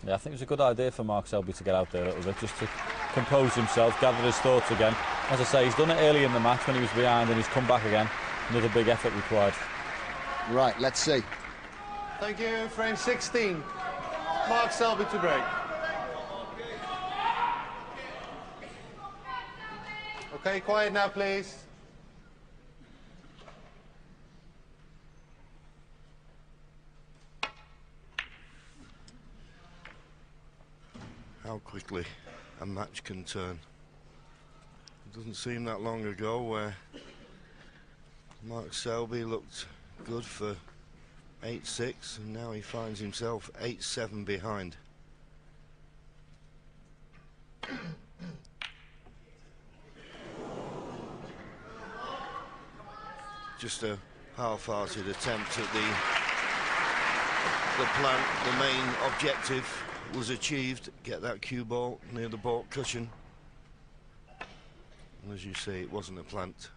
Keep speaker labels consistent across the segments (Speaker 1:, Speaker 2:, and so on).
Speaker 1: Yeah, I think it was a good idea for Mark Selby to get out there a little bit, just to compose himself, gather his thoughts again. As I say, he's done it early in the match when he was behind, and he's come back again. Another big effort required.
Speaker 2: Right, let's see.
Speaker 3: Thank you. Frame 16. Mark Selby to break. Okay, quiet now, please.
Speaker 4: How quickly a match can turn. It doesn't seem that long ago where Mark Selby looked good for 8-6, and now he finds himself 8-7 behind. Just a half-hearted attempt at the plan. The main objective was achieved, get that cue ball near the ball cushion. And as you say, it wasn't a plant.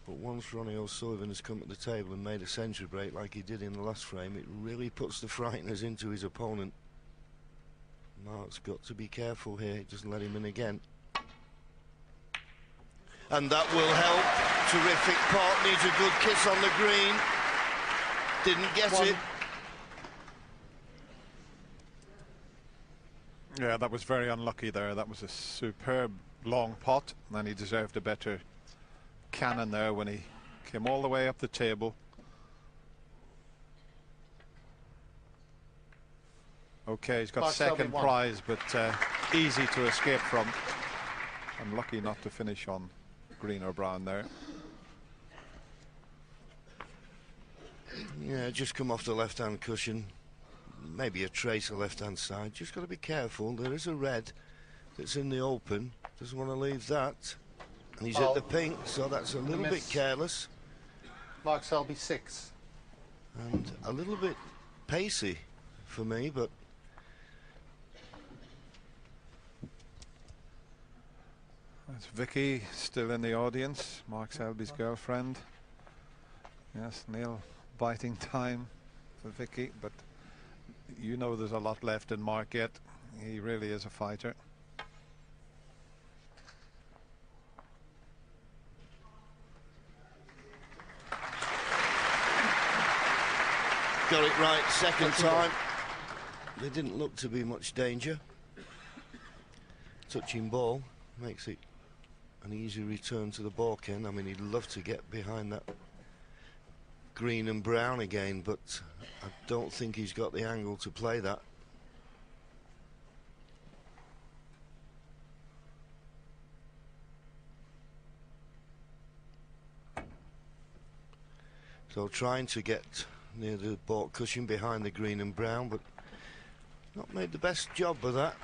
Speaker 4: But once Ronnie O'Sullivan has come at the table and made a century break like he did in the last frame, it really puts the frighteners into his opponent. Mark's got to be careful here, he doesn't let him in again. And that will help. Terrific pot, needs a good kiss on the green. Didn't get it.
Speaker 5: Yeah, that was very unlucky there. That was a superb long pot, and he deserved a better cannon there when he came all the way up the table. Okay, he's got second prize, but easy to escape from. Unlucky not to finish on green or brown there.
Speaker 4: Yeah, just come off the left-hand cushion. Maybe a trace of left-hand side. Just got to be careful. There is a red that's in the open. Doesn't want to leave that. And he's at the pink, so that's a little bit careless.
Speaker 3: Mark Selby 6.
Speaker 4: And a little bit pacey for me, but...
Speaker 5: That's Vicky still in the audience, Mark Selby's girlfriend. Yes, nail biting time for Vicky, but you know there's a lot left in Mark yet. He really is a fighter.
Speaker 4: Got it right second time. There didn't look to be much danger. Touching ball makes it an easy return to the ball, Ken. I mean, he'd love to get behind that green and brown again, but I don't think he's got the angle to play that. So trying to get near the ball cushion behind the green and brown, but not made the best job of that.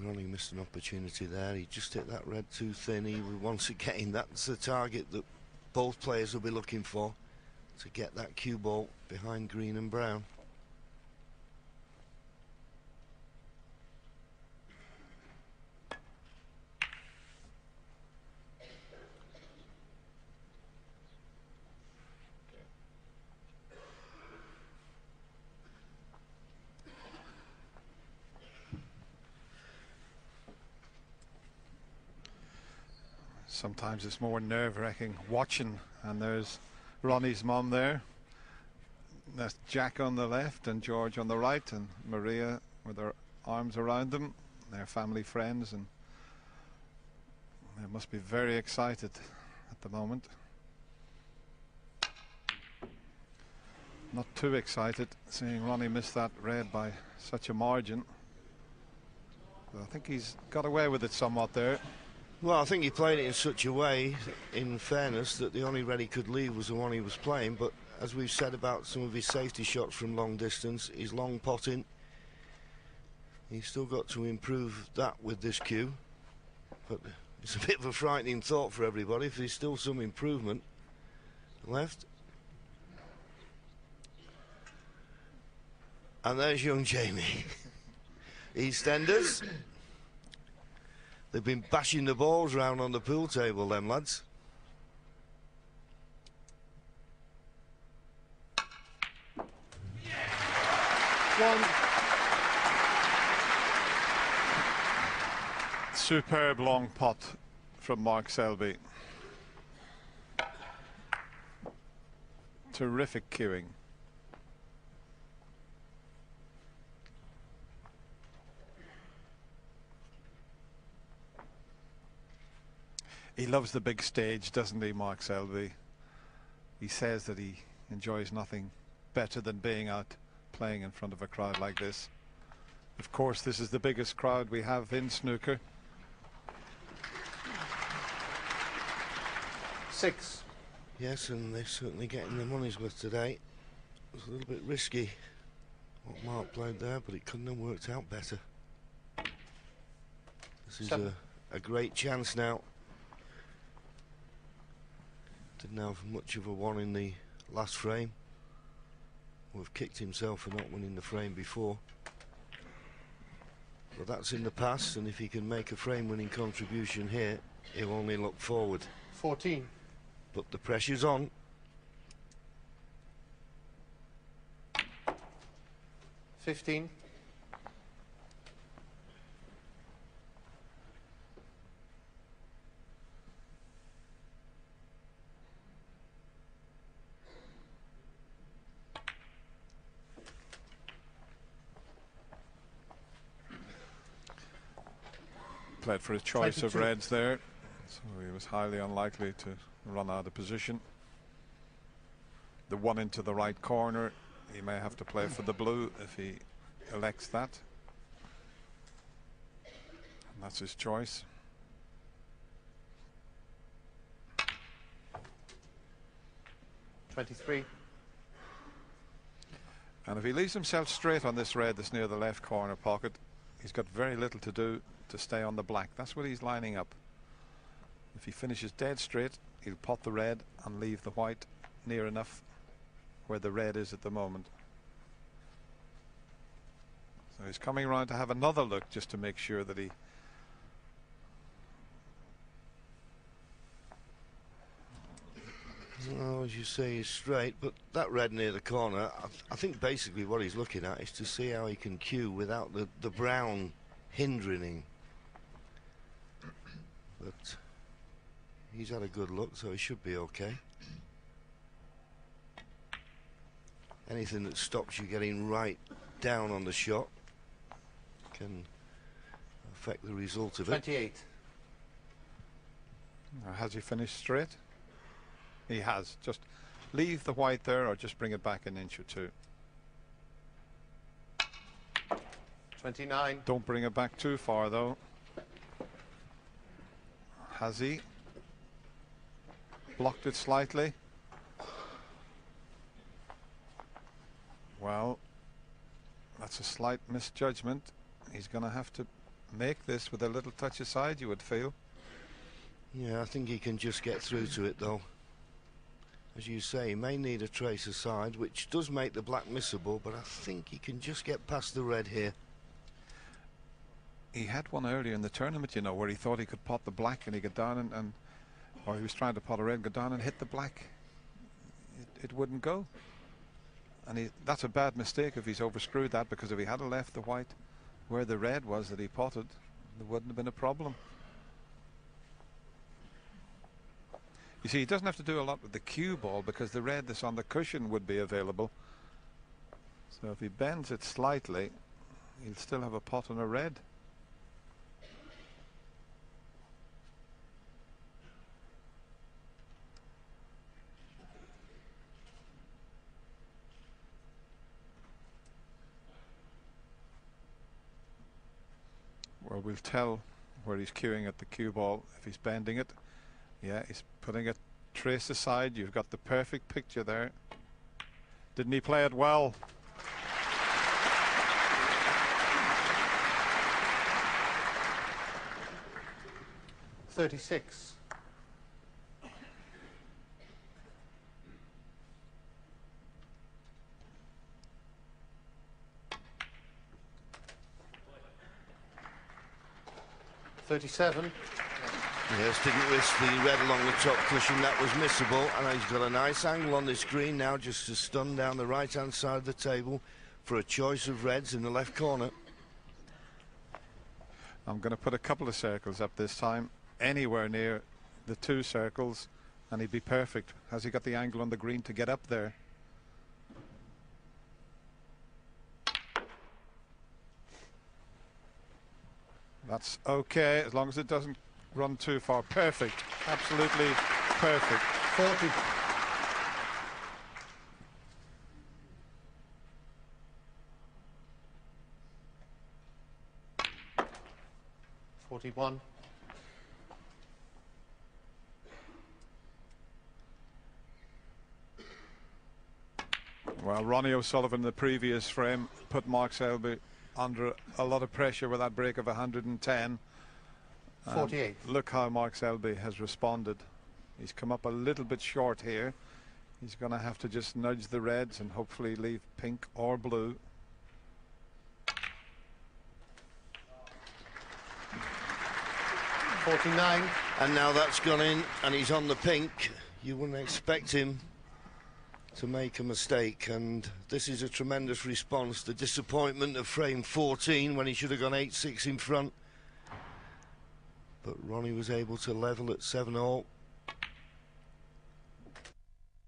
Speaker 4: Ronnie missed an opportunity there. He just hit that red too thin. He once again, that's the target that both players will be looking for, to get that cue ball behind green and brown.
Speaker 5: Sometimes it's more nerve-wracking watching, and there's Ronnie's mum there. That's Jack on the left and George on the right, and Maria with her arms around them. They're family friends, and they must be very excited at the moment. Not too excited seeing Ronnie miss that red by such a margin. But I think he's got away with it somewhat there.
Speaker 4: Well, I think he played it in such a way, in fairness, that the only red he could leave was the one he was playing. But as we've said about some of his safety shots from long distance, his long potting, he's still got to improve that with this cue. But it's a bit of a frightening thought for everybody. If there's still some improvement, left. And there's young Jamie. EastEnders. They've been bashing the balls round on the pool table, them lads.
Speaker 3: One.
Speaker 5: Superb long pot from Mark Selby. Terrific cueing. He loves the big stage, doesn't he, Mark Selby? He says that he enjoys nothing better than being out playing in front of a crowd like this. Of course, this is the biggest crowd we have in snooker.
Speaker 3: 6.
Speaker 4: Yes, and they're certainly getting their money's worth today. It was a little bit risky what Mark played there, but it couldn't have worked out better. This is a great chance now. Didn't have much of a one in the last frame. Would have kicked himself for not winning the frame before. But that's in the past, and if he can make a frame-winning contribution here, he'll only look forward.
Speaker 3: 14.
Speaker 4: But the pressure's on.
Speaker 3: 15.
Speaker 5: Played for a choice
Speaker 3: 22.
Speaker 5: of reds there, so he was highly unlikely to run out of position. The one into the right corner, he may have to play for the blue if he elects that. And that's his choice.
Speaker 3: $23.
Speaker 5: And if he leaves himself straight on this red that's near the left corner pocket, he's got very little to do to stay on the black. That's what he's lining up. If he finishes dead straight, he'll pot the red and leave the white near enough where the red is at the moment. So he's coming around to have another look just to make sure that he
Speaker 4: Well, as you say, he's straight, but that red near the corner, I think basically what he's looking at is to see how he can cue without the brown hindering him. But he's had a good look, so he should be okay. Anything that stops you getting right down on the shot can affect the result of it.
Speaker 3: 28.
Speaker 5: has he finished straight? He has. Just leave the white there or just bring it back an inch or two.
Speaker 3: 29.
Speaker 5: Don't bring it back too far though. Has he blocked it slightly? Well, that's a slight misjudgment. He's going to have to make this with a little touch aside, you would feel.
Speaker 4: Yeah, I think he can just get through to it though. As you say, he may need a trace aside, which does make the black missable, but I think he can just get past the red here.
Speaker 5: He had one earlier in the tournament, you know, where he thought he could pot the black and he got down and or he was trying to pot a red, go down and hit the black. It wouldn't go. And that's a bad mistake if he's overscrewed that, because if he had left the white where the red was that he potted, there wouldn't have been a problem. You see, he doesn't have to do a lot with the cue ball because the red that's on the cushion would be available. So if he bends it slightly, he'll still have a pot and a red. Well, we'll tell where he's cueing at the cue ball if he's bending it. Yeah, he's putting a trace aside. You've got the perfect picture there. Didn't he play it well?
Speaker 3: $36. 37.
Speaker 4: Yes, didn't risk the red along the top cushion. That was missable. And he's got a nice angle on this green now, just to stun down the right-hand side of the table for a choice of reds in the left corner.
Speaker 5: I'm going to put a couple of circles up this time, anywhere near the 2 circles, and he'd be perfect. Has he got the angle on the green to get up there? That's okay, as long as it doesn't run too far. Perfect, absolutely perfect.
Speaker 3: 40. $41.
Speaker 5: Well, Ronnie O'Sullivan in the previous frame put Mark Selby under a lot of pressure with that break of 110.
Speaker 3: 48.
Speaker 5: Look how Mark Selby has responded. He's come up a little bit short here. He's going to have to just nudge the reds and hopefully leave pink or blue.
Speaker 3: $49.
Speaker 4: And now that's gone in, and he's on the pink. You wouldn't expect him to make a mistake, and this is a tremendous response. The disappointment of frame 14 when he should have gone 8-6 in front, but Ronnie was able to level at 7-all.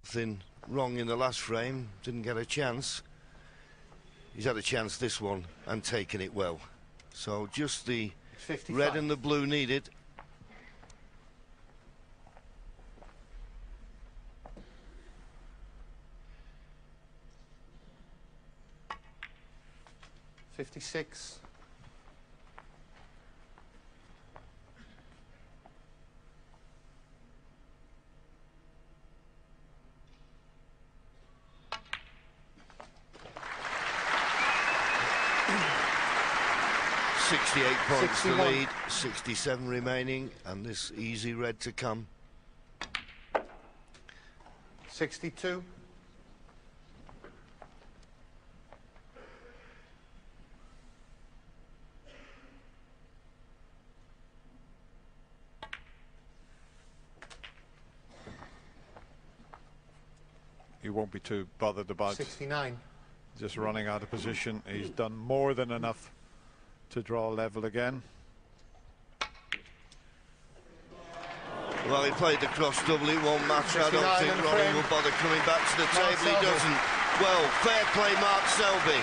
Speaker 4: Nothing wrong in the last frame, didn't get a chance. He's had a chance this one and taken it well. So just the
Speaker 3: 55.
Speaker 4: red and the blue needed.
Speaker 3: $56.
Speaker 4: $68 points
Speaker 3: 61.
Speaker 4: to lead, 67 remaining, and this easy red to come.
Speaker 3: 62.
Speaker 5: He won't be too bothered about
Speaker 3: 69.
Speaker 5: just running out of position. He's done more than enough to draw level again.
Speaker 4: Well, he played the cross double, it won't matter. I don't think Ronnie will bother coming back to the table. He doesn't. Well, fair play, Mark Selby.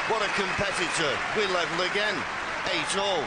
Speaker 4: What a competitor. We level again. 8-all.